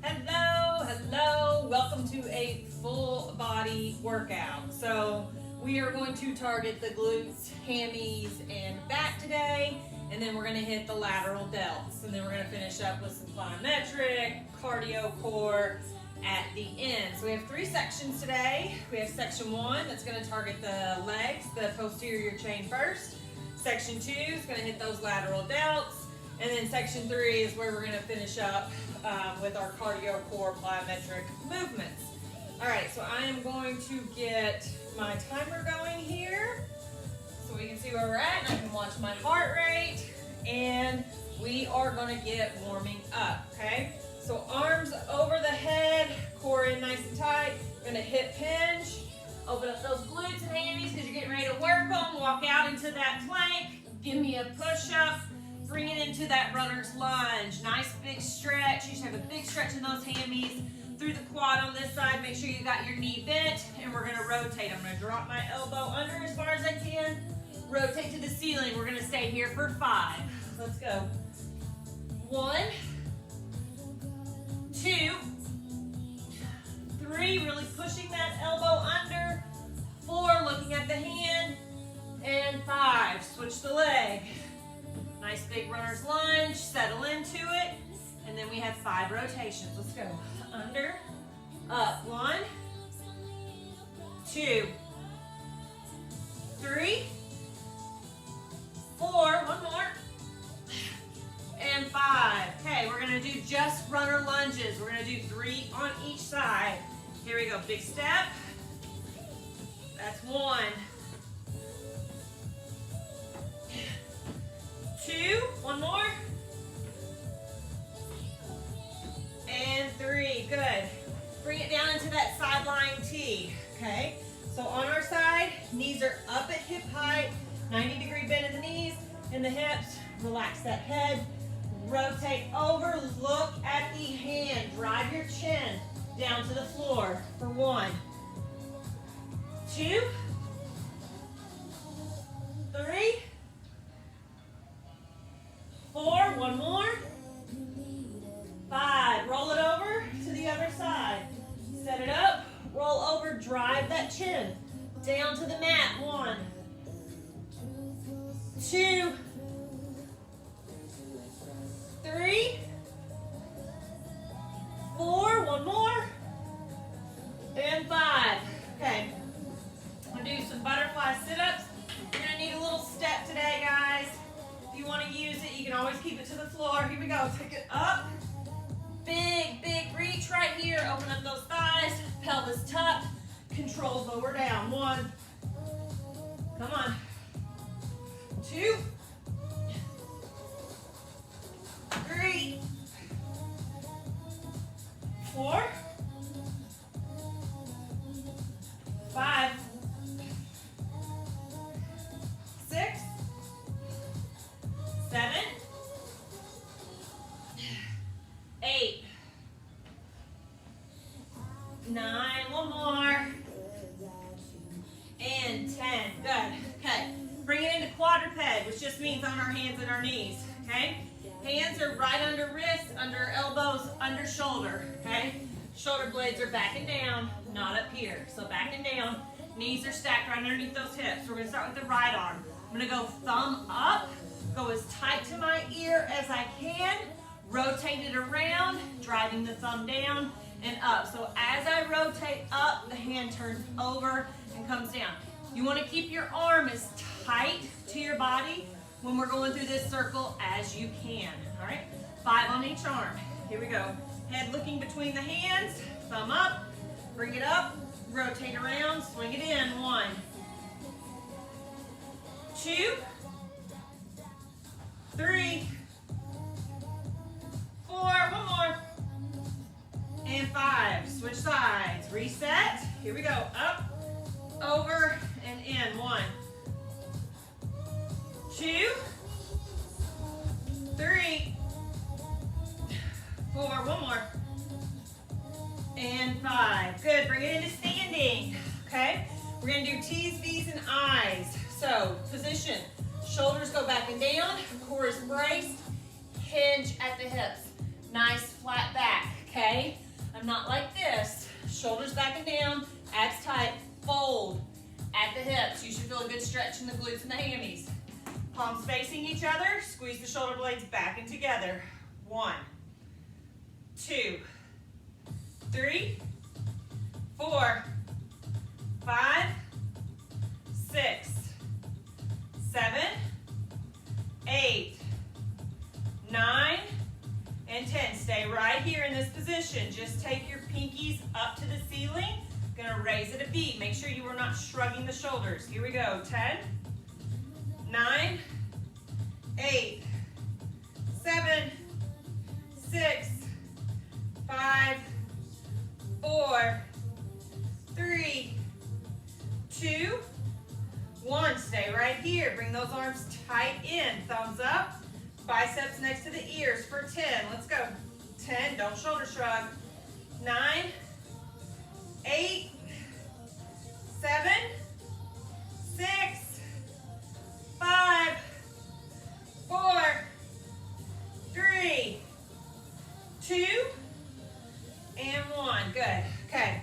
Hello, hello. Welcome to a full body workout. So we are going to target the glutes, hammies, and back today, and then we're going to hit the lateral delts, and then we're going to finish up with some plyometric, cardio core at the end. So we have 3 sections today. We have section 1 that's going to target the legs, the posterior chain first. Section 2 is going to hit those lateral delts. And then section 3 is where we're going to finish up with our cardio core plyometric movements. All right, so I am going to get my timer going here so we can see where we're at, and I can watch my heart rate, and we are going to get warming up, okay? So arms over the head, core in nice and tight. We're going to hip hinge, open up those glutes and hammies because you're getting ready to work them. Walk out into that plank, give me a push-up. Bring it into that runner's lunge. Nice big stretch. You should have a big stretch in those hammies. Through the quad on this side, make sure you got your knee bent, and we're gonna rotate. I'm gonna drop my elbow under as far as I can. Rotate to the ceiling. We're gonna stay here for 5. Let's go. 1, 2, 3, really pushing that elbow under. 4, looking at the hand. And 5, switch the leg. Nice big runner's lunge, settle into it, and then we have 5 rotations. Let's go. Under, up. 1, 2, 3, 4, one more, and 5. Okay, we're gonna do just runner lunges. We're gonna do 3 on each side. Here we go, big step. That's 1. 2, one more, and 3, good. Bring it down into that sideline T, okay? So on our side, knees are up at hip height, 90-degree bend in the knees and the hips. Relax that head, rotate over, look at the hand, drive your chin down to the floor for 1, 2, 3, 4, one more, 5, roll it over to the other side, set it up, roll over, drive that chin down to the mat. 1, 2, 3, 4, one more, and 5. Okay, I'm gonna do some butterfly sit-ups. You're gonna need a little step today, guys. If you want to use it, you can always keep it to the floor. Here we go. Take it up. Big, big reach right here. Open up those thighs. Pelvis tucked. Control lower down. 1. Come on. 2. 3. 4. 5. 6. 7, 8, 9, one more, and 10. Good. Okay. Bring it into quadruped, which just means on our hands and our knees. Okay. Hands are right under wrists, under elbows, under shoulder. Okay. Shoulder blades are back and down, not up here. So back and down. Knees are stacked right underneath those hips. We're going to start with the right arm. I'm going to go thumb up. Go as tight to my ear as I can, rotate it around, driving the thumb down and up. So as I rotate up, the hand turns over and comes down. You want to keep your arm as tight to your body when we're going through this circle as you can, all right? 5 on each arm. Here we go. Head looking between the hands, thumb up, bring it up, rotate around, swing it in. 1, 2, 3, 4, one more, and 5. Switch sides, reset. Here we go, up, over, and in. 1, 2, 3, 4, one more, and 5. Good, bring it into standing, okay? We're gonna do T's, V's, and I's. So, position. Shoulders go back and down, core is braced, hinge at the hips. Nice flat back, okay? I'm not like this. Shoulders back and down, abs tight, fold at the hips. You should feel a good stretch in the glutes and the hammies. Palms facing each other, squeeze the shoulder blades back and together. 1, 2, 3, 4, 5, 6, 7, 8, 9, and 10. Stay right here in this position. Just take your pinkies up to the ceiling. Gonna raise it a beat. Make sure you are not shrugging the shoulders. Here we go. 10, 9, 8, 7, 6, 5, 4, 3, 2, 1. Stay right here. Bring those arms tight in. Thumbs up. Biceps next to the ears for 10. Let's go. 10. Don't shoulder shrug. 9, 8, 7, 6, 5, 4, 3, 2, and 1. Good. Okay.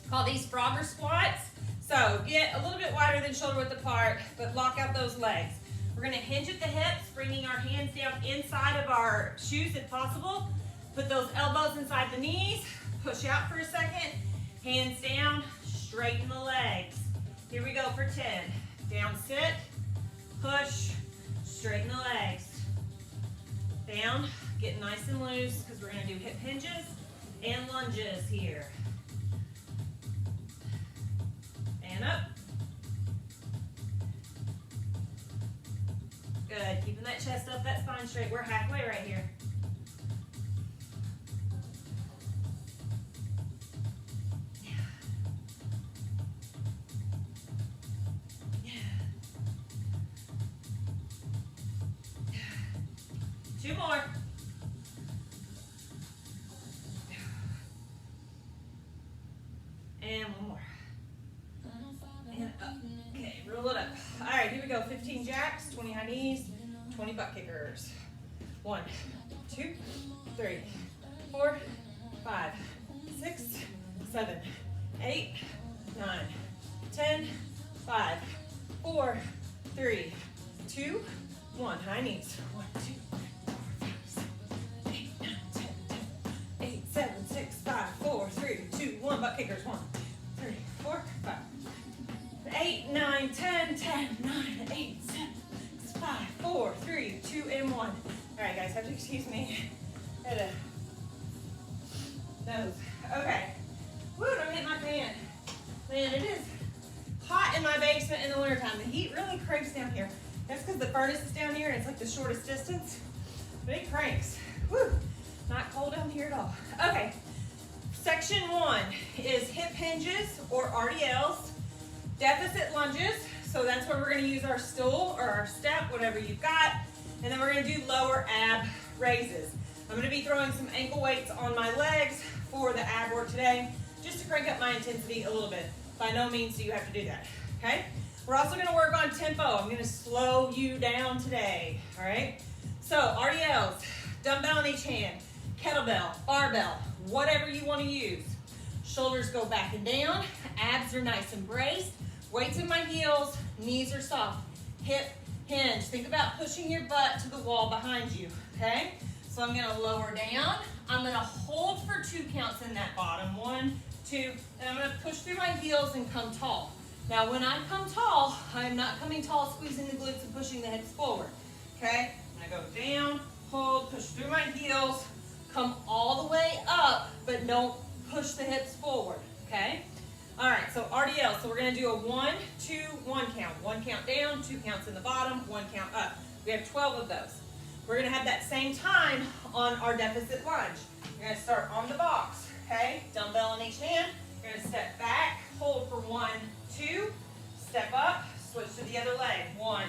Call these frogger squats. So get a little bit wider than shoulder width apart, but lock out those legs. We're going to hinge at the hips, bringing our hands down inside of our shoes if possible. Put those elbows inside the knees. Push out for a second. Hands down. Straighten the legs. Here we go for 10. Down, sit. Push. Straighten the legs. Down. Get nice and loose because we're going to do hip hinges and lunges here. And up. Good. Keeping that chest up, that spine straight. We're halfway right here. Yeah. Yeah. 2 more. And 1 more. And up. Okay, roll it up. All right, here we go. 15 jacks, 20 high knees, 20 butt kickers. 1, 2, 3, 4, 5, 6, 7, 8, 9, 10, 5, 4, 3, 2, 1. High knees. 1, 2, 3, 4, 5, 6, 8, 9, 10, 8, 7, 6, 5, 4, 3, 2, 1. Butt kickers. 1, 3, 4, 5. 8, 9, 10, 10, 9, 8, 7, 6, 5, 4, 3, 2, and 1. All right, guys, have to excuse me. Nose. Okay. Woo, don't hit my fan. Man, it is hot in my basement in the wintertime. The heat really cranks down here. That's because the furnace is down here and it's like the shortest distance. But it cranks. Woo, not cold down here at all. Okay. Section 1 is hip hinges or RDLs. Deficit lunges, so that's where we're going to use our stool or our step, whatever you've got, and then we're going to do lower ab raises. I'm going to be throwing some ankle weights on my legs for the ab work today, just to crank up my intensity a little bit. By no means do you have to do that, okay? We're also going to work on tempo. I'm going to slow you down today, all right? So RDLs, dumbbell in each hand, kettlebell, barbell, whatever you want to use. Shoulders go back and down, abs are nice and braced. Weights in my heels, knees are soft. Hip hinge. Think about pushing your butt to the wall behind you, okay? So I'm gonna lower down. I'm gonna hold for 2 counts in that bottom. 1, 2, and I'm gonna push through my heels and come tall. Now when I come tall, I'm not coming tall, squeezing the glutes and pushing the hips forward, okay? I'm gonna go down, hold, push through my heels, come all the way up, but don't push the hips forward, okay? All right, so RDL, so we're gonna do a 1, 2, 1 count. 1 count down, 2 counts in the bottom, 1 count up. We have 12 of those. We're gonna have that same time on our deficit lunge. You're gonna start on the box, okay? Dumbbell in each hand. You're gonna step back, hold for 1, 2, step up, switch to the other leg. 1,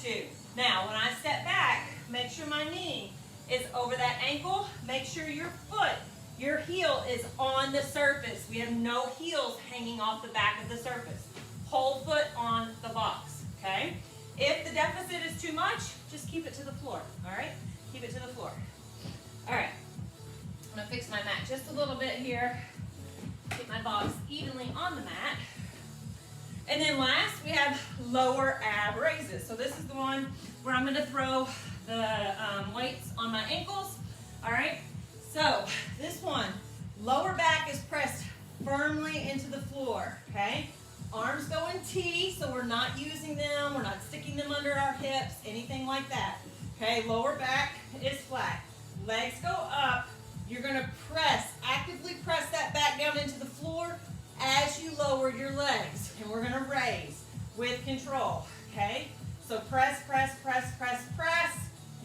2. Now, when I step back, make sure my knee is over that ankle. Make sure your foot, your heel is on the surface. We have no heels hanging off the back of the surface. Whole foot on the box, okay? If the deficit is too much, just keep it to the floor, all right? Keep it to the floor. All right, I'm gonna fix my mat just a little bit here. Get my box evenly on the mat. And then last, we have lower ab raises. So this is the one where I'm gonna throw the weights on my ankles. All right, so this one, lower back is pressed firmly into the floor, okay? Arms go in T, so we're not using them, we're not sticking them under our hips, anything like that. Okay, lower back is flat. Legs go up. You're gonna press, actively press that back down into the floor as you lower your legs. And we're gonna raise with control, okay? So press, press, press, press, press,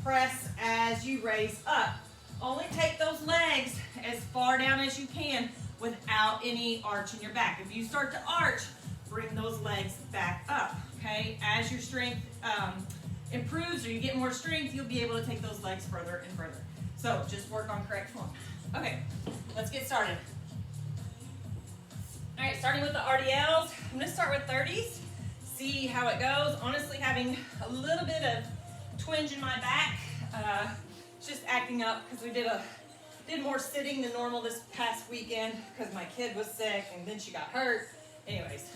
press as you raise up. Only take those legs as far down as you can without any arch in your back. If you start to arch, bring those legs back up, okay? As your strength improves or you get more strength, you'll be able to take those legs further and further. So just work on correct form. Okay, let's get started. All right, starting with the RDLs, I'm gonna start with 30s, see how it goes. Honestly, having a little bit of twinge in my back, just acting up because we did more sitting than normal this past weekend because my kid was sick and then she got hurt. Anyways,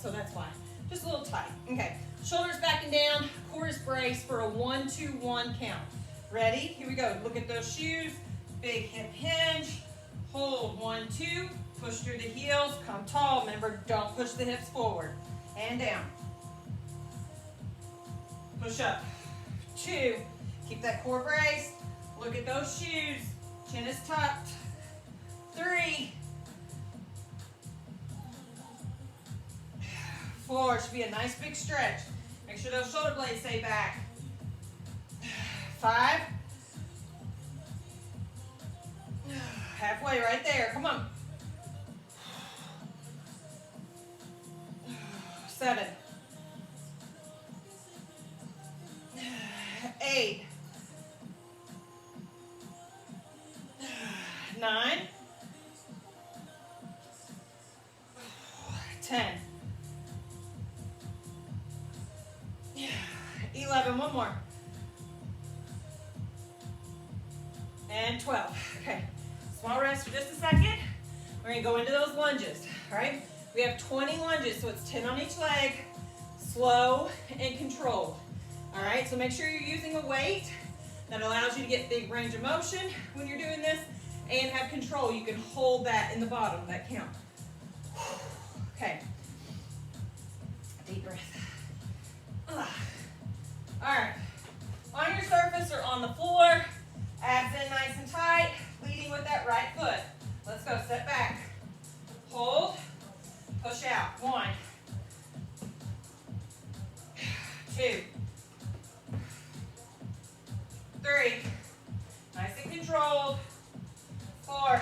so that's why. Just a little tight. Okay, shoulders back and down, core is braced for a 1-2-1 count. Ready? Here we go. Look at those shoes. Big hip hinge. Hold 1, 2. Push through the heels. Come tall. Remember, don't push the hips forward. And down. Push up. 2. Keep that core braced. Look at those shoes. Chin is tucked. 3. 4. Should be a nice big stretch. Make sure those shoulder blades stay back. 5. Halfway right there. Come on. 7. 8. 9. 10. 11. One more. And 12. Okay. Small rest for just a second. We're going to go into those lunges. All right. We have 20 lunges, so it's 10 on each leg. Slow and controlled. All right. So make sure you're using a weight that allows you to get big range of motion when you're doing this and have control. You can hold that in the bottom, that count. Okay. Deep breath. All right. On your surface or on the floor, abs in nice and tight, leading with that right foot. Let's go. Step back. Hold. Push out. 1. 2. 3. Nice and controlled. 4.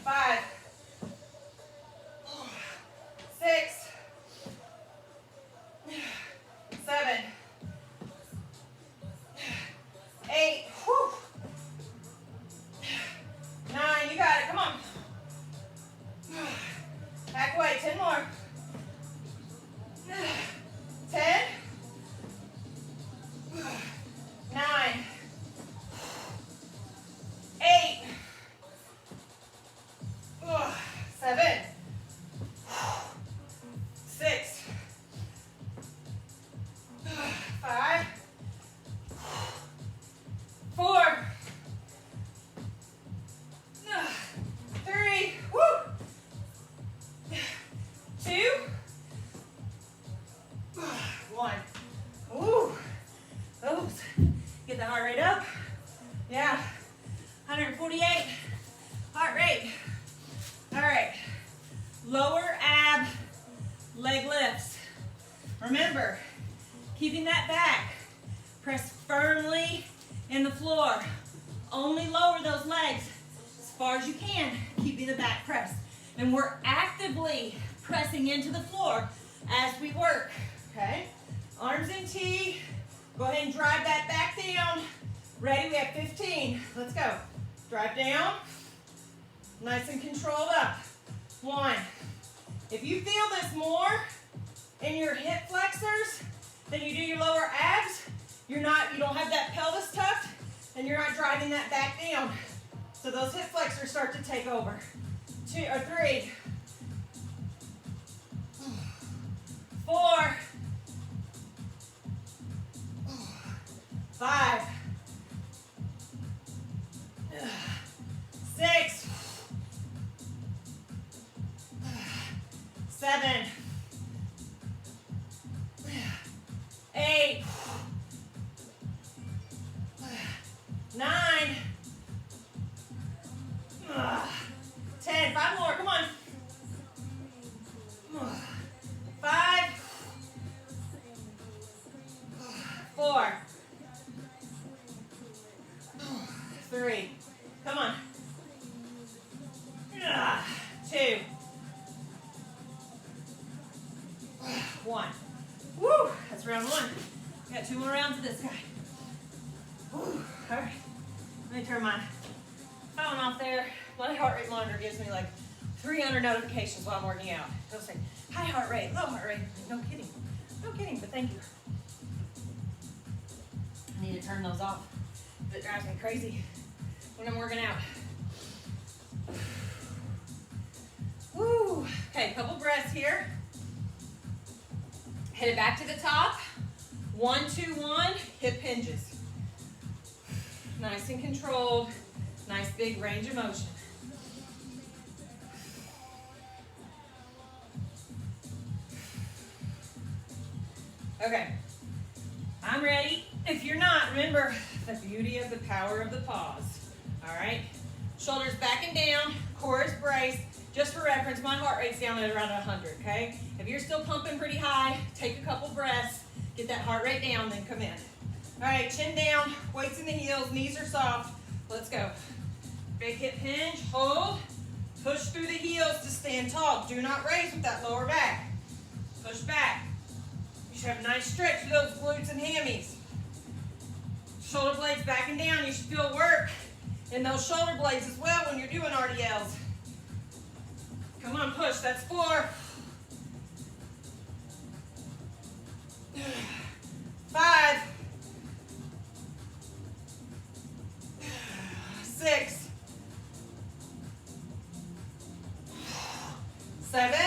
5. 6. 7. 8. Whew. 9. You got it. Come on. Halfway. 10 more. 10. 9. 8. 7. 6. 5. 4. 3. Woo. 2. 1. Ooh. Those. Get the heart rate up. Yeah. 148. Heart rate. All right. Lower ab leg lifts. Remember, keeping that back. Press firmly in the floor. Only lower those legs as far as you can, keeping the back pressed. And we're actively pressing into the floor as we work, okay? Arms in T. Go ahead and drive that back down. Ready? We have 15. Let's go. Drive down. Nice and controlled up. 1. If you feel this more in your hip flexors than you do your lower abs, you don't have that pelvis tucked and you're not driving that back down. So those hip flexors start to take over. 2 or 3, 4, 5, 6, 7, 8, 9, 10. 5 more, come on. 5, 4, 3, come on. 2, 1. Woo, that's round 1. We got 2 more rounds of this guy. Woo. All right, let me turn my phone off there. My heart rate monitor gives me like 300 notifications while I'm working out. It'll say, high heart rate, low heart rate. No kidding. No kidding, but thank you. I need to turn those off. It drives me crazy when I'm working out. Woo. Okay, couple breaths here. Hit it back to the top. 1, 2, 1, hip hinges. Nice and controlled. Nice big range of motion. Okay, I'm ready. If you're not, remember the beauty of the power of the pause. All right, shoulders back and down, core is braced. Just for reference, my heart rate's down at around 100, okay? If you're still pumping pretty high, take a couple breaths, get that heart rate down, then come in. All right, chin down, weights in the heels, knees are soft. Let's go. Big hip hinge, hold. Push through the heels to stand tall. Do not raise with that lower back. Push back. You should have a nice stretch for those glutes and hammies. Shoulder blades back and down. You should feel work in those shoulder blades as well when you're doing RDLs. Come on, push. That's 4. 5. 6. 7.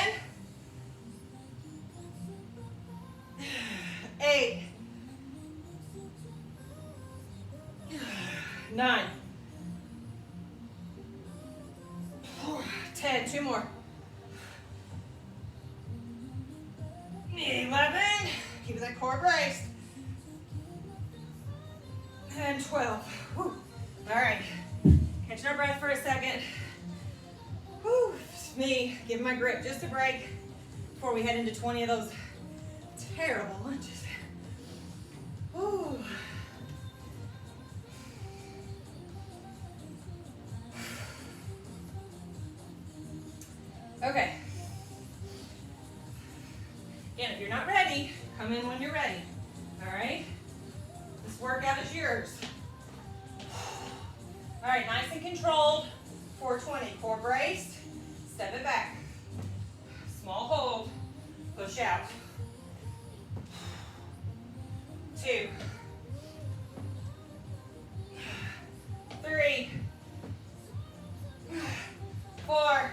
8. 9. 10. 2 more. 11. Keep that core braced. And 12. Whew. All right. Catching our breath for a second. Whew. It's me giving my grip just a break before we head into 20 of those terrible lunges. Whew. Okay. Again, if you're not ready, come in when you're ready. All right? This workout is yours. All right, nice and controlled. 420. Core braced. Step it back. Small hold. Push out. 2. 3. 4.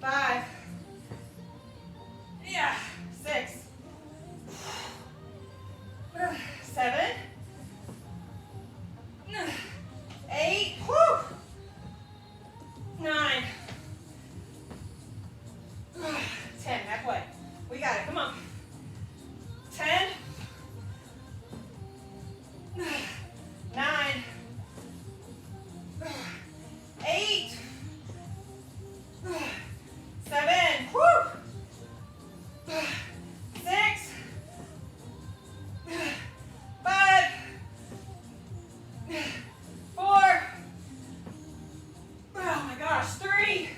5. Yeah. 6. 7. 8. Whew. 9. 10. Back way. We got it. Come on. 10. 9. 8. 7. Whew. 6. 5. 4. Oh my gosh. 3.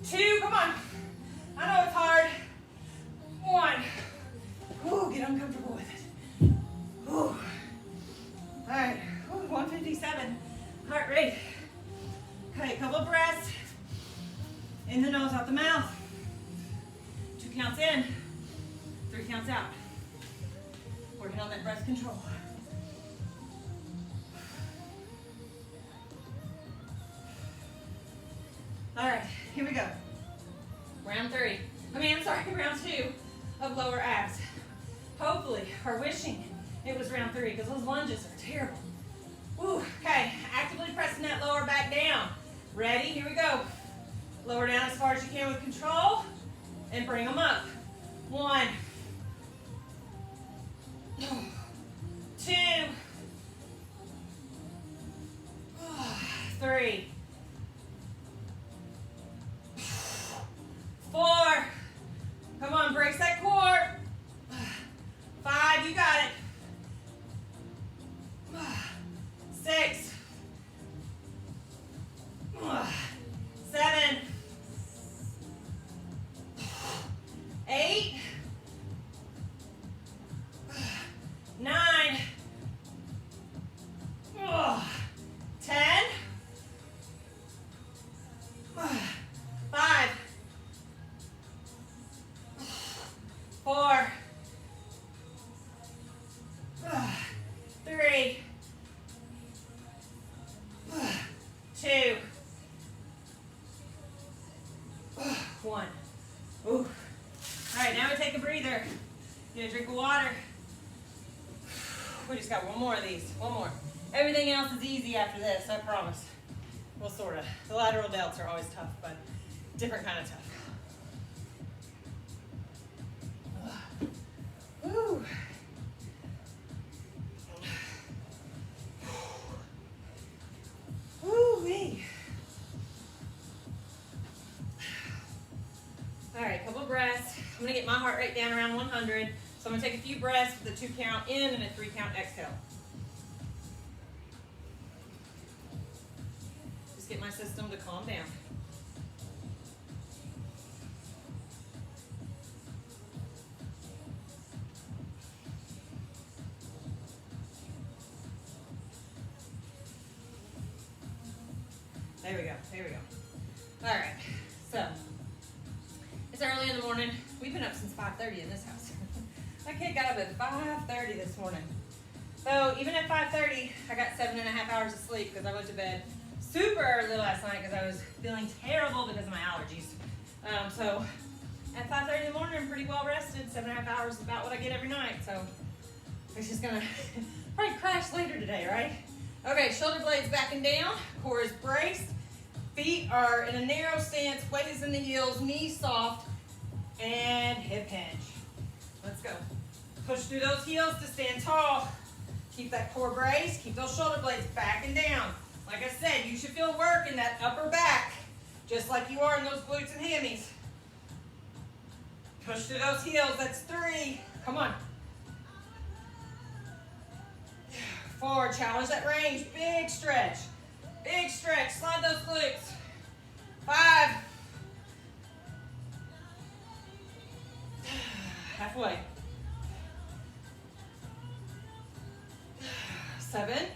2. Come on. I know it's hard. 1. Ooh, get uncomfortable with it. Ooh. All right. Ooh, 157 heart rate. Okay, a couple of breaths. In the nose, out the mouth. 2 counts in. 3 counts out. Working on that breath control. All right, here we go. Round 3. Round 2 of lower abs. Hopefully, or wishing it was round 3 because those lunges are terrible. Woo, okay, actively pressing that lower back down. Ready? Here we go. Lower down as far as you can with control and bring them up. 1, 2, 3, 4. Come on, brace that core. 5, you got it. 6, 7, 8, 9, 10, 5, 4, 3, 2, 1. Ooh. All right, now we take a breather. Get a drink of water. We just got one more of these. One more. Everything else is easy after this, I promise. Well, sort of. The lateral delts are always tough, but different kind of tough. Woo. Woo-wee. All right, couple of breaths. I'm gonna get my heart rate down around 100. So I'm gonna take a few breaths with a 2 count in and a 3 count exhale. Just get my system to calm down. There we go, there we go. All right, so it's early in the morning. We've been up since 5:30 in this house. My kid got up at 5:30 this morning. So even at 5:30, I got 7.5 hours of sleep because I went to bed super early last night because I was feeling terrible because of my allergies. So at 5:30 in the morning, I'm pretty well rested. 7.5 hours is about what I get every night. So it's just gonna probably crash later today, right? Okay, shoulder blades backing down, core is braced, feet are in a narrow stance, weight is in the heels, knees soft, and hip hinge. Let's go. Push through those heels to stand tall. Keep that core braced, keep those shoulder blades back and down. Like I said, you should feel work in that upper back, just like you are in those glutes and hammies. Push through those heels, that's 3. Come on. 4, challenge that range, big stretch. Big stretch, slide those glutes. 5. Halfway. 7.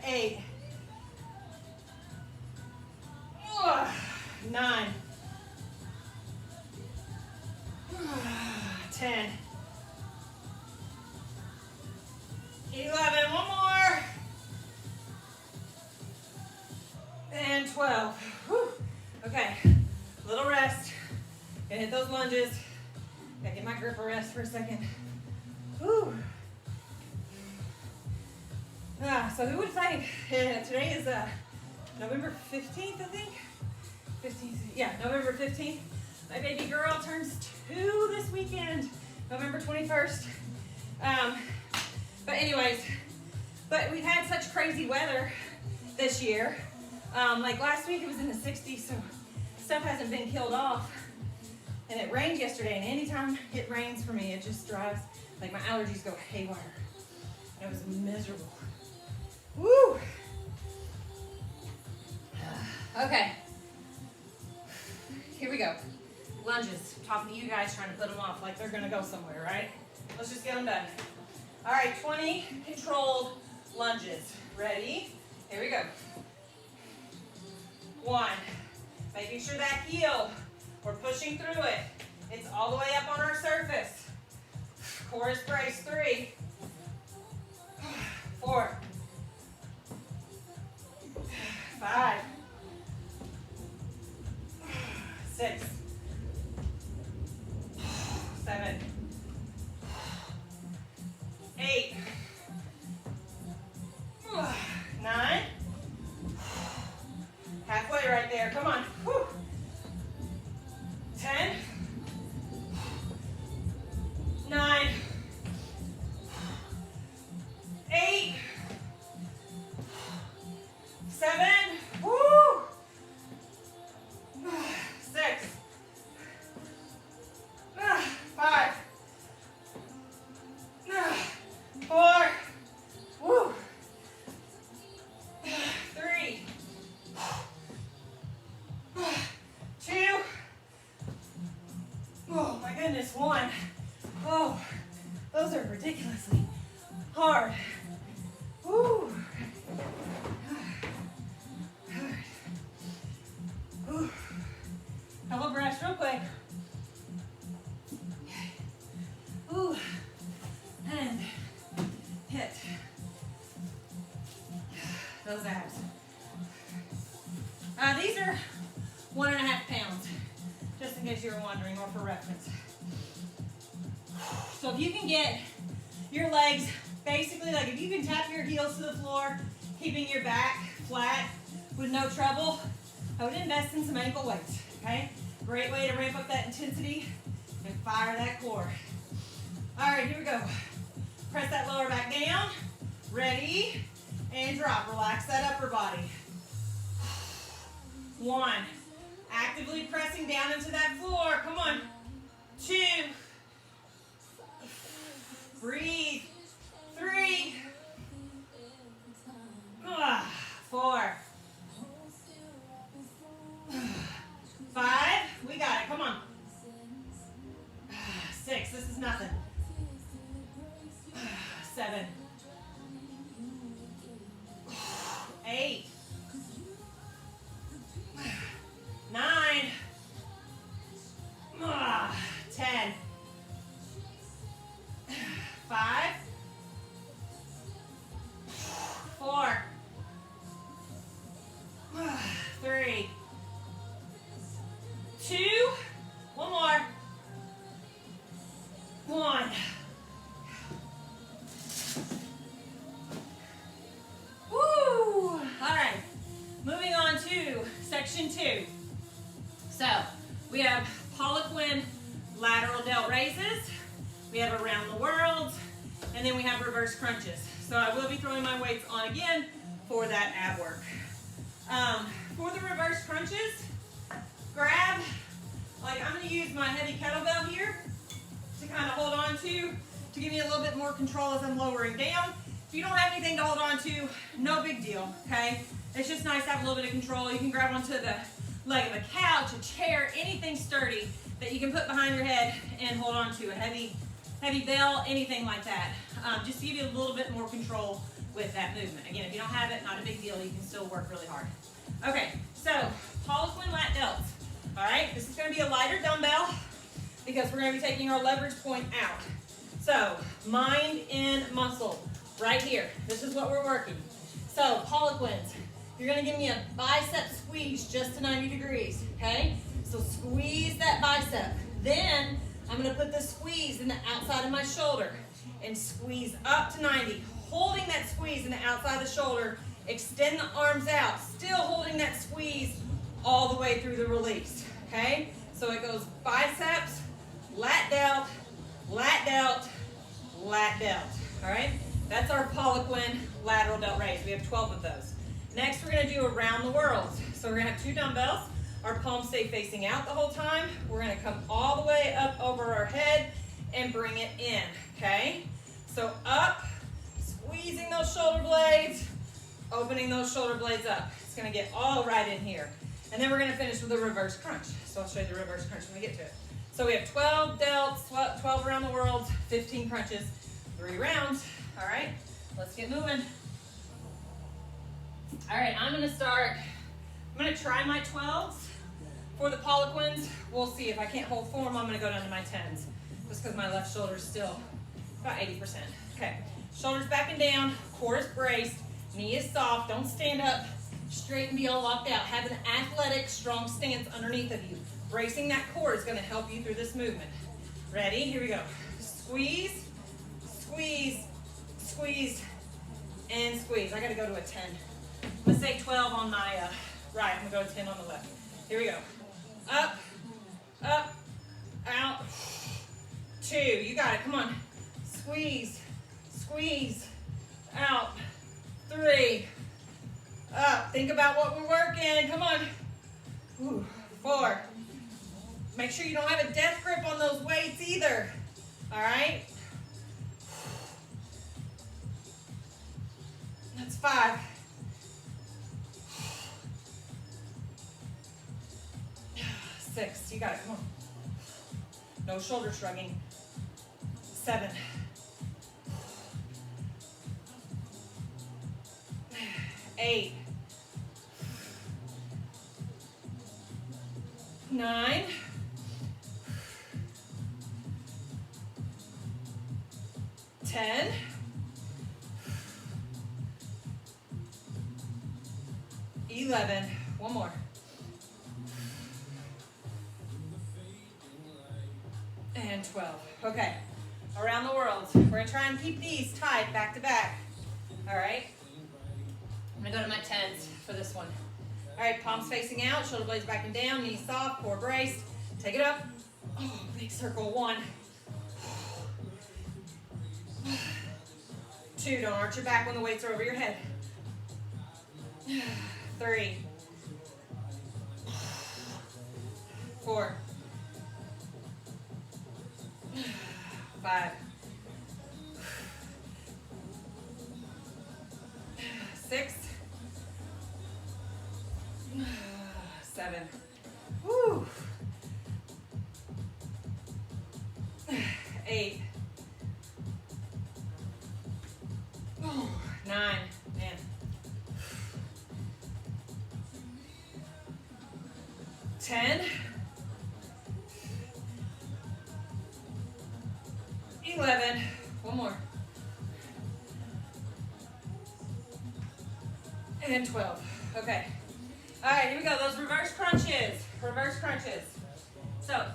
8. 9. 10. 11, one more. And 12. Whew. Okay, little rest. Gonna hit those lunges. Gotta get my grip a rest for a second. Whew. So who would think? Today is November 15th, I think. 15th, yeah, November 15th. My baby girl turns 2 this weekend, November 21st. But anyways, we've had such crazy weather this year. Like last week it was in the 60s, so stuff hasn't been killed off. And it rained yesterday, and anytime it rains for me, it just drives, like my allergies go haywire. And it was miserable. Woo! Okay. Here we go. Lunges. I'm talking to you guys, trying to put them off like they're gonna go somewhere, right? Let's just get them done. All right, 20 controlled lunges. Ready? Here we go. 1. Making sure that heel, we're pushing through it. It's all the way up on our surface. Core is braced. 3, 4, 5, 6, 7, 8, 9. Halfway right there. Come on. Whew. 10, 9, 8, 7, woo, 6, 5, 4, woo, 3, 2, oh my goodness, 1. Oh, those are ridiculously hard. Woo. Couple breaths real quick. Ooh. And hit those abs. These are 1.5 pounds, just in case you were wondering, or for reference. So if you can get your legs, basically, like if you can tap your heels to the floor, keeping your back flat with no trouble, I would invest in some ankle weights, okay? Great way to ramp up that intensity and fire that core. All right, here we go. Press that lower back down. Ready, and drop. Relax that upper body. 1. Actively pressing down into that floor. Come on. 2. Breathe. 3. 4. 5. We got it. Come on. 6. This is nothing. 7. 8. 9. 10. 5. 4. 3. 2. One more. 1. Woo! All right. Moving on to section 2. So we have Poliquin lateral delt raises. We have around the world, and then we have reverse crunches. So I will be throwing my weights on again for that ab work. For the reverse crunches, grab, like I'm going to use my heavy kettlebell here to kind of hold on to give me a little bit more control as I'm lowering down. If you don't have anything to hold on to, no big deal, okay? It's just nice to have a little bit of control. You can grab onto the leg of a couch, a chair, anything sturdy that you can put behind your head and hold on to, a heavy bell, anything like that. Just to give you a little bit more control with that movement. Again, if you don't have it, not a big deal. You can still work really hard. Okay, so Poliquin lat delts. All right, this is going to be a lighter dumbbell because we're going to be taking our leverage point out. So mind in muscle right here. This is what we're working. So Poliquins, you're going to give me a bicep squeeze just to 90 degrees, okay? So squeeze that bicep. Then I'm going to put the squeeze in the outside of my shoulder and squeeze up to 90. Holding that squeeze in the outside of the shoulder, extend the arms out, still holding that squeeze all the way through the release, okay? So it goes biceps, lat delt, lat delt, lat delt, all right? That's our Poliquin lateral delt raise. We have 12 of those. Next, we're going to do around the world. So we're going to have 2 dumbbells. Our palms stay facing out the whole time. We're going to come all the way up over our head and bring it in, okay? So up, squeezing those shoulder blades, opening those shoulder blades up. It's going to get all right in here. And then we're going to finish with a reverse crunch. So I'll show you the reverse crunch when we get to it. So we have 12 delts, 12 around the world, 15 crunches, 3 rounds. All right, let's get moving. All right, I'm going to try my 12s. For the Poliquins, we'll see. If I can't hold form, I'm gonna go down to my 10s, just because my left shoulder is still about 80%. Okay, shoulders back and down, core is braced, knee is soft, don't stand up straight and be all locked out. Have an athletic, strong stance underneath of you. Bracing that core is gonna help you through this movement. Ready? Here we go. Squeeze, squeeze, squeeze, and squeeze. I gotta go to a 10. I'm gonna say 12 on my right. I'm gonna go to 10 on the left. Here we go. Up, up, out. 2. You got it. Come on. Squeeze, squeeze, out. 3. Up. Think about what we're working. Come on. Ooh. 4. Make sure you don't have a death grip on those weights either. All right? That's 5. 6. You got it. Come on. No shoulder shrugging. 7. 8. 9. 10. 11. One more. And 12. Okay. Around the world. We're going to try and keep these tied back to back. All right. I'm going to go to my 10s for this one. All right. Palms facing out. Shoulder blades back and down. Knees soft. Core braced. Take it up. Oh, big circle. 1. 2. Don't arch your back when the weights are over your head. 3. 4. 5. 6. 7. Woo. 8. 9. Man. 10. 11. One more. And 12. Okay. All right, here we go. Those reverse crunches. Reverse crunches. So,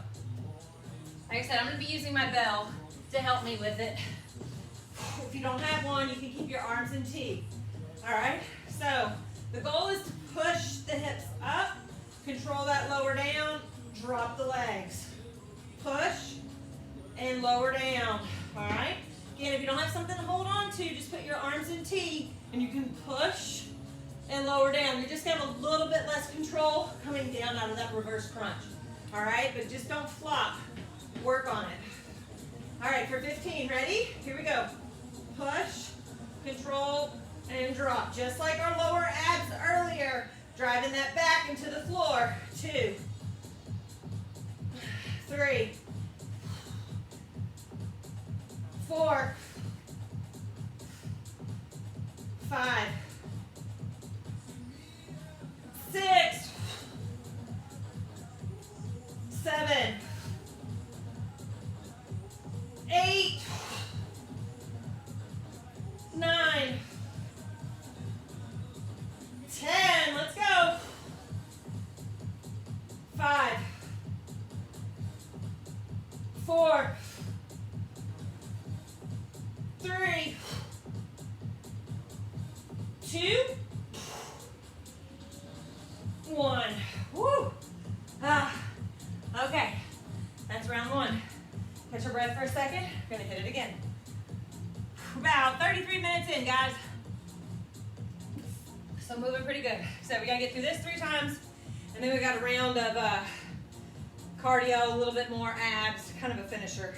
like I said, I'm going to be using my bell to help me with it. If you don't have one, you can keep your arms in T. All right? So, the goal is to push the hips up, control that lower down, drop the legs. Push and lower down. All right? Again, if you don't have something to hold on to, just put your arms in T and you can push and lower down. You're just going to have a little bit less control coming down out of that reverse crunch. All right? But just don't flop. Work on it. All right, for 15, ready? Here we go. Push, control, and drop. Just like our lower abs earlier, driving that back into the floor. 2, 3, 4, 5, 6, 7, 8, 9, 10, let's go. 5, 4, 3, 2, 1. Woo. Okay, that's round 1. Catch your breath for a second. Gonna hit it again. About 33 minutes in, guys. So moving pretty good. So we gotta get through this 3 times, and then we got a round of cardio, a little bit more abs, kind of a finisher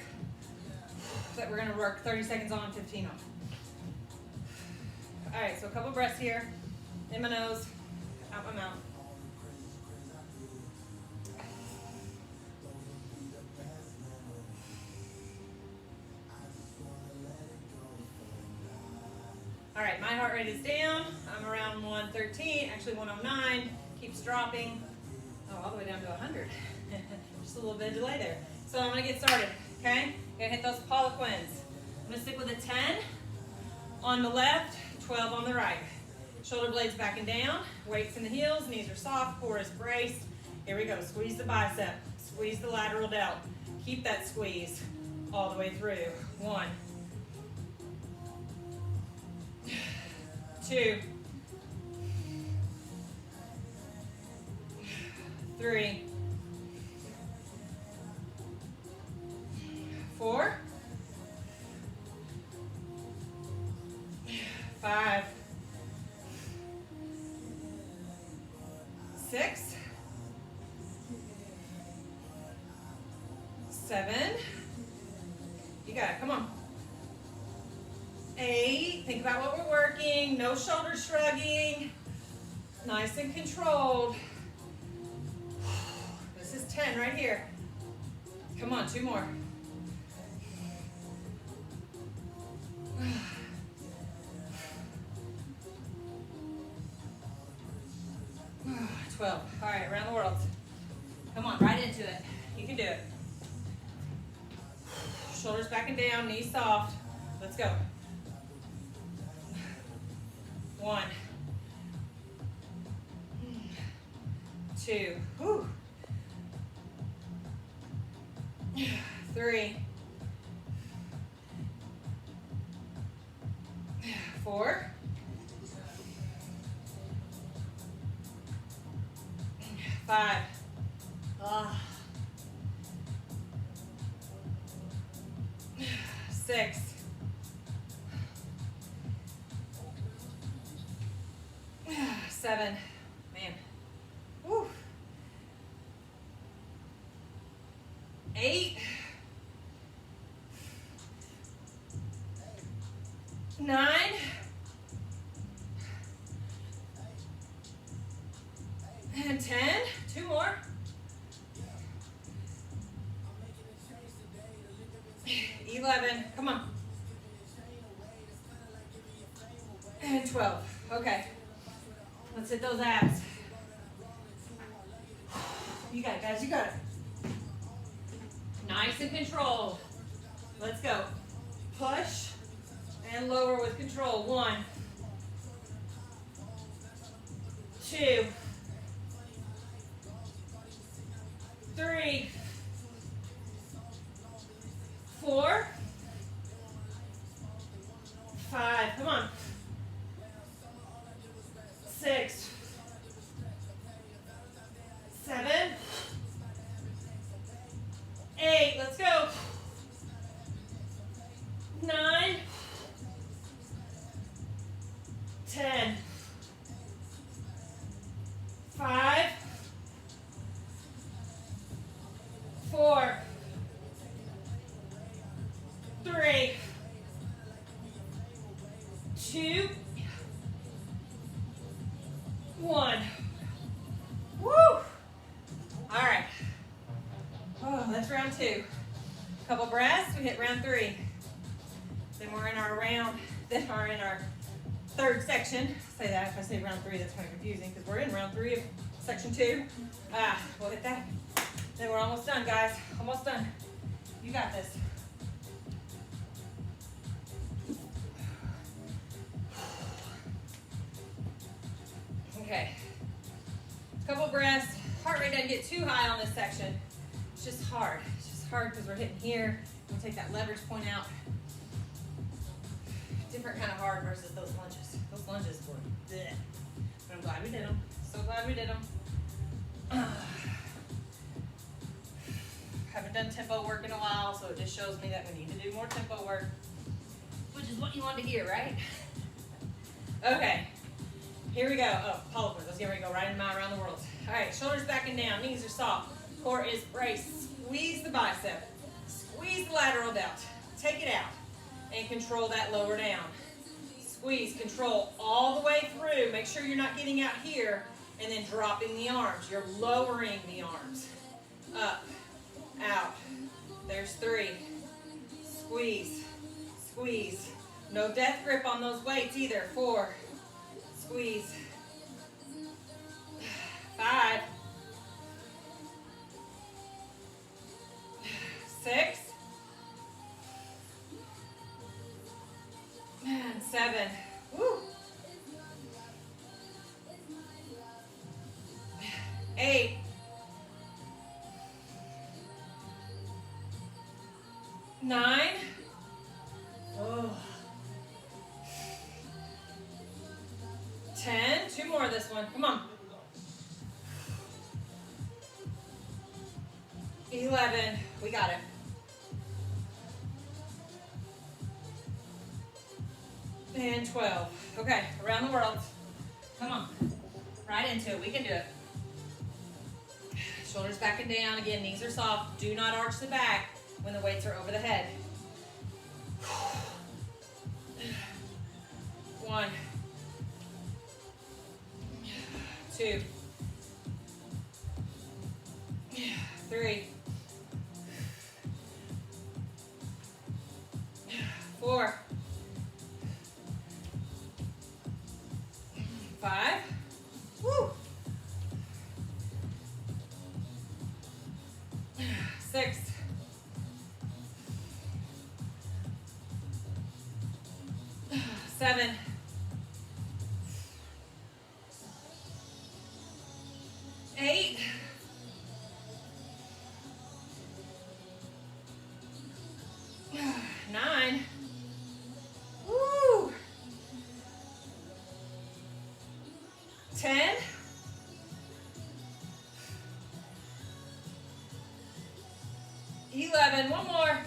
that we're gonna work 30 seconds on, 15 off. All right, so a couple breaths here. In my nose, out my mouth. All right, my heart rate is down. I'm around 113, actually 109. Keeps dropping. Oh, all the way way down to 100. Just a little bit of delay there. So I'm gonna get started, okay? Gonna hit those Poliquins. I'm gonna stick with a 10 on the left, 12 on the right. Shoulder blades back and down, weights in the heels, knees are soft, core is braced. Here we go, squeeze the bicep, squeeze the lateral delt. Keep that squeeze all the way through. 1, 2, 3, 4, 5, 6, 7. You got it. Come on. 8. Think about what we're working. No shoulder shrugging. Nice and controlled. This is 10 right here. Come on, 2 more. 12. All right, around the world. Come on, right into it. You can do it. Shoulders back and down, knees soft. Let's go. 1, 2, whew. 3, 4, 5, 6, 7, man, woo, 8, 9, and 10. 2 more. 11. Come on. And 12. Okay. Let's hit those abs. You got it, guys. You got it. Nice and controlled. Let's go. Push and lower with control. 1, 2, 3, 4, 5, come on, 6, 7, 8, let's go, 9, 10, 5, 4, 3, 2, 1. Woo! All right. Oh, that's round 2. Couple breaths. We hit round 3. Then we're in our third section. Say that if I say round 3, that's kind of confusing because we're in round 3 of section 2. We'll hit that. Then we're almost done, guys. Almost done. You got this. Okay. Couple breaths. Heart rate doesn't get too high on this section. It's just hard. It's just hard because we're hitting here. We'll take that leverage point out. Different kind of hard versus those lunges. Those lunges were bleh. But I'm glad we did them. So glad we did them. Haven't done tempo work in a while, so it just shows me that we need to do more tempo work, which is what you wanted to hear, right? Okay, here we go. Oh, Poliquin. Let's get ready to go right in my around the world. All right, shoulders back and down, knees are soft, core is braced. Squeeze the bicep, squeeze the lateral delt, take it out, and control that lower down. Squeeze, control all the way through. Make sure you're not getting out here and then dropping the arms. You're lowering the arms. Up, out. There's 3. Squeeze, squeeze. No death grip on those weights either. 4. Squeeze. 5. 9. Oh. 10. 2 more this one. Come on. 11. We got it. And 12. Okay, around the world. Come on. Right into it. We can do it. Shoulders back and down. Again, knees are soft. Do not arch the back when the weights are over the head. 1. 2. 3. 4. 5. Woo. 6. 7. 8. 9. Woo. 10. 11. One more.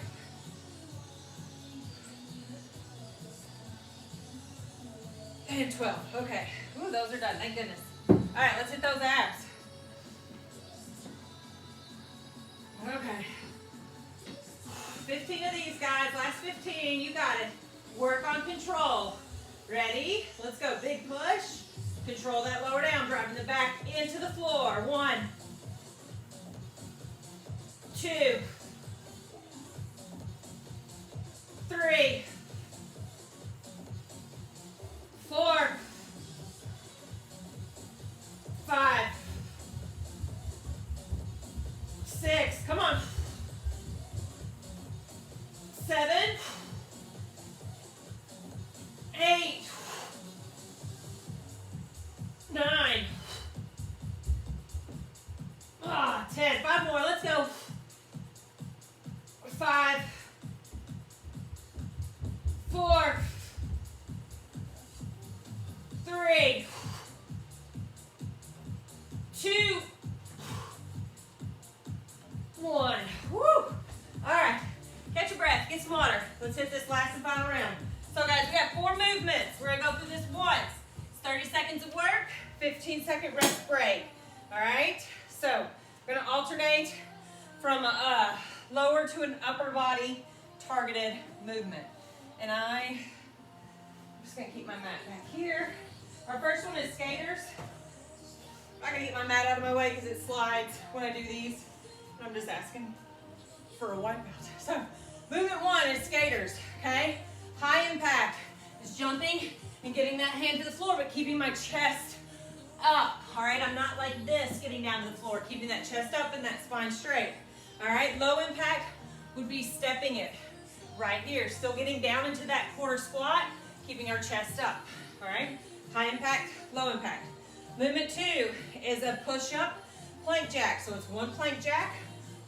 And 12. Okay. Ooh, those are done. Thank goodness. All right, let's hit those abs. Okay. 15 of these, guys. Last 15. You got it. Work on control. Ready? Let's go. Big push. Control that lower down. Driving the back into the floor. 1. 2. 3. 4. 5. 6. Come on. 7. 8. 9. 10. 5 more. Let's go. 5. 4. 3. 2. 1. Woo! All right. Catch your breath. Get some water. Let's hit this last and final round. So, guys, we got 4 movements. We're going to go through this once. It's 30 seconds of work, 15-second rest break. All right? So, we're going to alternate from a lower to an upper body targeted movement. And I'm just going to keep my mat back here. Our first one is skaters. I gotta get my mat out of my way because it slides when I do these. I'm just asking for a wipeout. So, movement 1 is skaters, okay? High impact is jumping and getting that hand to the floor, but keeping my chest up, all right? I'm not like this getting down to the floor, keeping that chest up and that spine straight, all right? Low impact would be stepping it right here, still getting down into that quarter squat, keeping our chest up, all right? High impact, low impact. Movement 2 is a push-up plank jack. So it's 1 plank jack,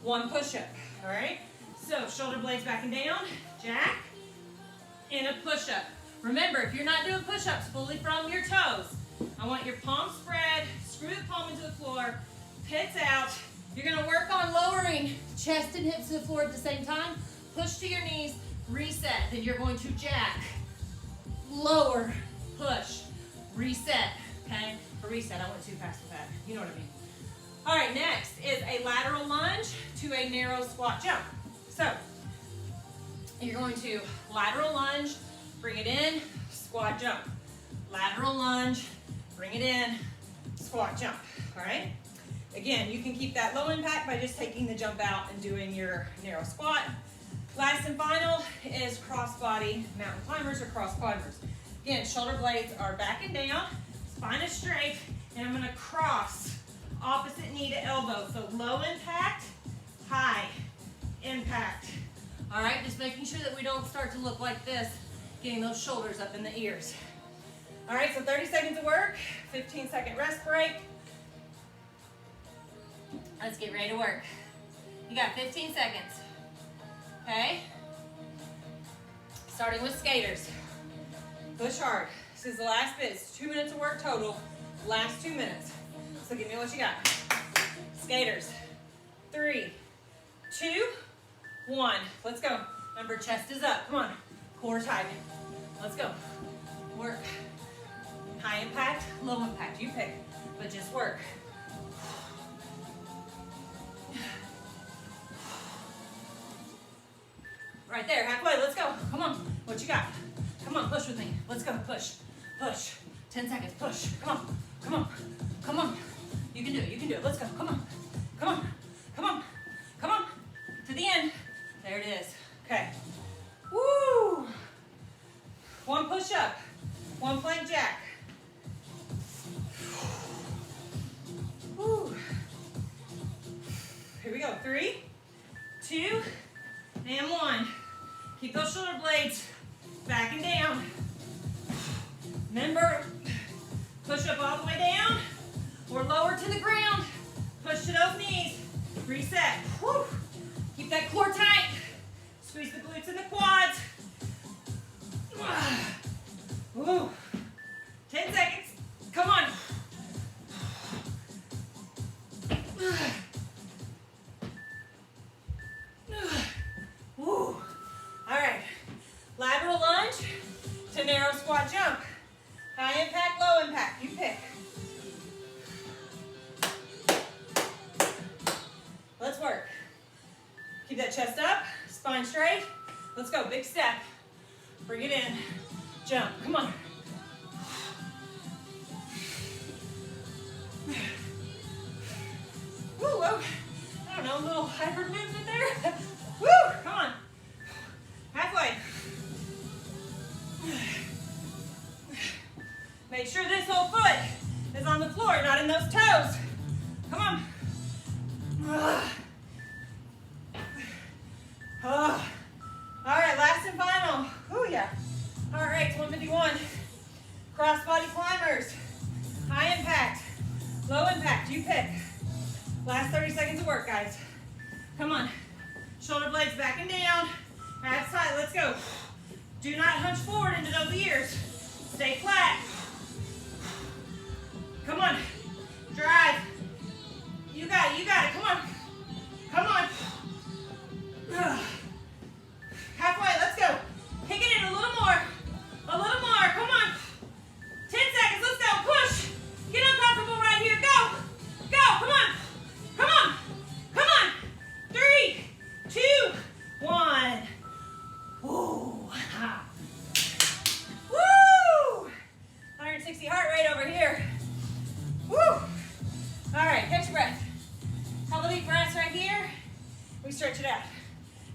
1 push-up, all right? So shoulder blades back and down, jack, and a push-up. Remember, if you're not doing push-ups fully from your toes, I want your palms spread, screw the palm into the floor, pits out. You're gonna work on lowering chest and hips to the floor at the same time. Push to your knees, reset. Then you're going to jack, lower, push, reset, okay? Or reset, I went too fast with that. You know what I mean. All right, next is a lateral lunge to a narrow squat jump. So, you're going to lateral lunge, bring it in, squat jump. Lateral lunge, bring it in, squat jump, all right? Again, you can keep that low impact by just taking the jump out and doing your narrow squat. Last and final is crossbody mountain climbers or cross climbers. Again, shoulder blades are back and down, spine is straight, and I'm gonna cross opposite knee to elbow. So low impact, high impact. All right, just making sure that we don't start to look like this, getting those shoulders up in the ears. All right, so 30 seconds of work, 15-second rest break. Let's get ready to work. You got 15 seconds, okay? Starting with skaters. Push hard. This is the last bit. It's 2 minutes of work total. Last 2 minutes. So give me what you got. Skaters. 3, 2, 1. Let's go. Remember, chest is up. Come on. Core tight. Let's go. Work. High impact, low impact. You pick, but just work. Right there, halfway. Let's go. Come on. What you got? Come on, push with me. Let's go. Push. Push. 10 seconds. Push. Come on. Come on. Come on. You can do it. You can do it. Let's go. Come on. Come on. Come on. Come on. To the end. There it is. Okay. Woo! 1 push up. 1 plank jack. Woo. Here we go. 3, 2, and 1. Keep those shoulder blades back and down. Remember, push up all the way down or lower to the ground. Push to those knees. Reset. Woo. Keep that core tight. Squeeze the glutes and the quads. Woo. 10 seconds. Come on. Woo. All right. Lateral lunge to narrow squat jump. High impact, low impact. You pick. Let's work. Keep that chest up, spine straight. Let's go. Big step. Bring it in. Jump. Come on. Woo, whoa. I don't know, a little hybrid movement there. Woo, come on. Halfway. Make sure this whole foot is on the floor, not in those toes. Come on. All right, last and final. Ooh, yeah. All right, 151. Cross body climbers. High impact, low impact, you pick. Last 30 seconds of work, guys. Come on. Shoulder blades back and down. Abs tight, let's go. Do not hunch forward into those ears. Stay flat. Come on. Drive. You got it, you got it. Come on. Come on. Halfway, let's go. Kick it in a little more. A little more, come on. 10 seconds, let's go, push. Get uncomfortable right here, go. Go, come on. Come on. Come on. 3, 2, 1. Woo. Woo. 160 heart rate over here. Woo. All right, catch your breath. Couple deep breaths right here. We stretch it out.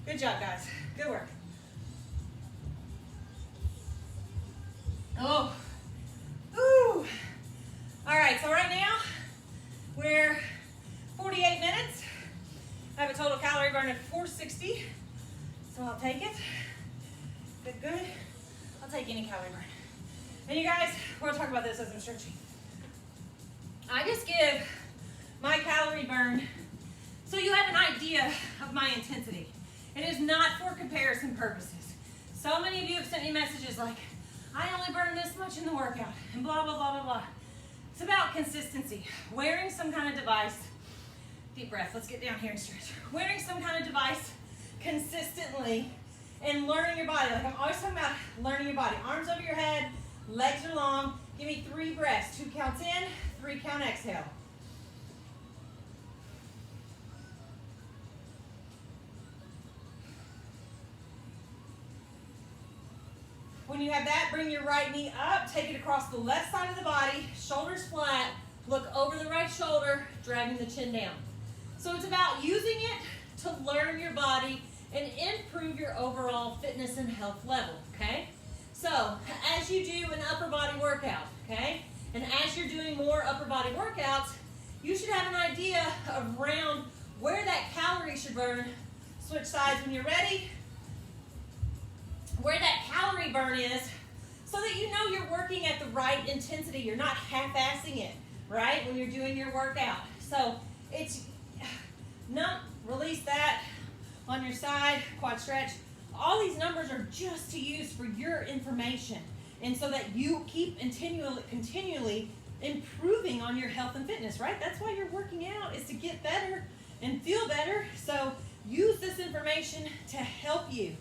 Good job, guys. Good work. Oh. Ooh. All right, so right now we're 48 minutes. I have a total calorie burn of 460. So I'll take it. Good, good. I'll take any calorie burn. And you guys, we'll talk about this as I'm stretching. I just give my calorie burn so you have an idea of my intensity. It is not for comparison purposes. So many of you have sent me messages like, I only burn this much in the workout, and blah, blah, blah, blah, blah. It's about consistency. Wearing some kind of device, deep breath, let's get down here and stretch. Wearing some kind of device consistently and learning your body. Like I'm always talking about learning your body. Arms over your head, legs are long. Give me 3 breaths. 2 counts in, 3 count exhale. When you have that, bring your right knee up, take it across the left side of the body, shoulders flat, look over the right shoulder, dragging the chin down. So it's about using it to learn your body and improve your overall fitness and health level, okay? So as you do an upper body workout, okay, and as you're doing more upper body workouts, you should have an idea around where that calorie should burn. Switch sides when you're ready. Where that calorie burn is, so that you know you're working at the right intensity. You're not half-assing it, right, when you're doing your workout. So it's, no, release that on your side, quad stretch. all these numbers are just to use for your information, and so that you keep continually improving on your health and fitness, right? That's why you're working out, is to get better and feel better. So use this information to help you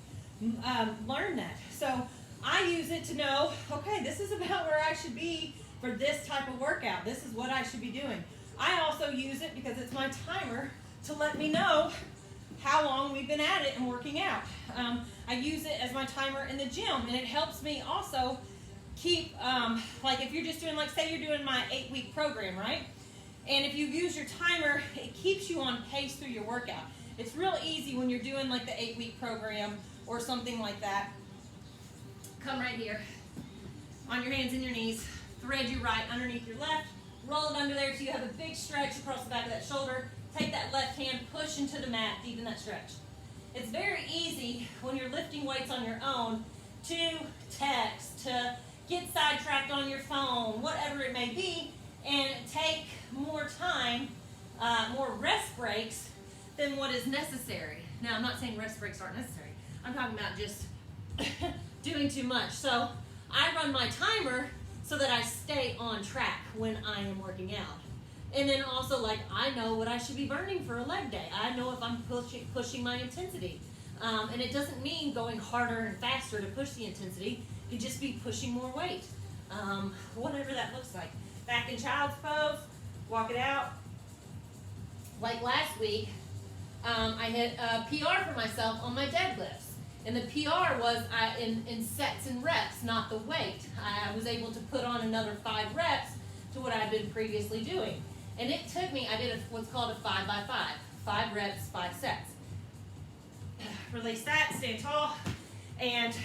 learn that. So I use it to know, okay, this is about where I should be for this type of workout. This is what I should be doing. I also use it because it's my timer to let me know how long we've been at it and working out. I use it as my timer in the gym, and it helps me also keep, like if you're just doing, like say you're doing my 8-week program, right? And if you use your timer, it keeps you on pace through your workout. It's real easy when you're doing like the 8-week program or something like that. Come right here, on your hands and your knees, thread your right underneath your left, roll it under there so you have a big stretch across the back of that shoulder. Take that left hand, push into the mat, deepen that stretch. It's very easy when you're lifting weights on your own to text, to get sidetracked on your phone, whatever it may be, and take more time, more rest breaks than what is necessary. Now, I'm not saying rest breaks aren't necessary. I'm talking about just doing too much. So I run my timer so that I stay on track when I am working out. And then also, like, I know what I should be burning for a leg day. I know if I'm pushing my intensity. And it doesn't mean going harder and faster to push the intensity. You just be pushing more weight. Whatever that looks like. Back in child's pose, walk it out. Like last week, I hit a PR for myself on my deadlifts. And the PR was in sets and reps, not the weight. I was able to put on another 5 reps to what I'd been previously doing. And it took me, I did what's called a 5 by 5. 5 reps, 5 sets. Release that, stand tall. And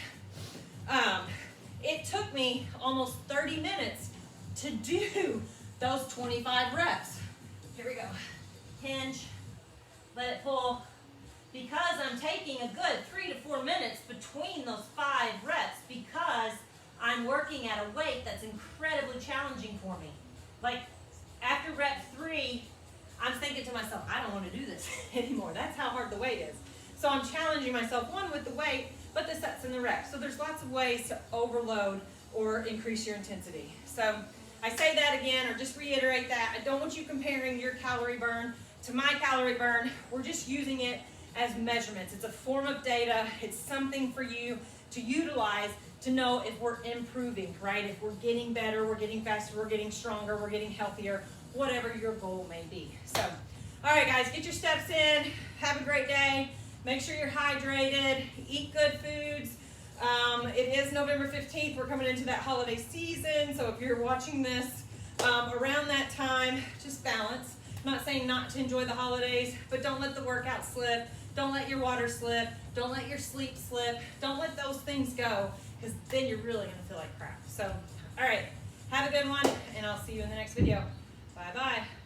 it took me almost 30 minutes to do those 25 reps. Here we go. Hinge, let it pull. Because I'm taking a good 3 to 4 minutes between those 5 reps, because I'm working at a weight that's incredibly challenging for me. Like after rep 3, I'm thinking to myself, I don't want to do this anymore. That's how hard the weight is. So I'm challenging myself, one, with the weight, but the sets and the reps. So there's lots of ways to overload or increase your intensity. So I say that again, or just reiterate that. I don't want you comparing your calorie burn to my calorie burn. We're just using it as measurements. It's a form of data. It's something for you to utilize to know if we're improving, right? If we're getting better, we're getting faster, we're getting stronger, we're getting healthier, whatever your goal may be. So, all right, guys, get your steps in. Have a great day. Make sure you're hydrated. Eat good foods. It is November 15th. We're coming into that holiday season. So if you're watching this around that time, just balance. I'm not saying not to enjoy the holidays, but don't let the workout slip. Don't let your water slip. Don't let your sleep slip. Don't let those things go, because then you're really going to feel like crap. So, all right, have a good one, and I'll see you in the next video. Bye-bye.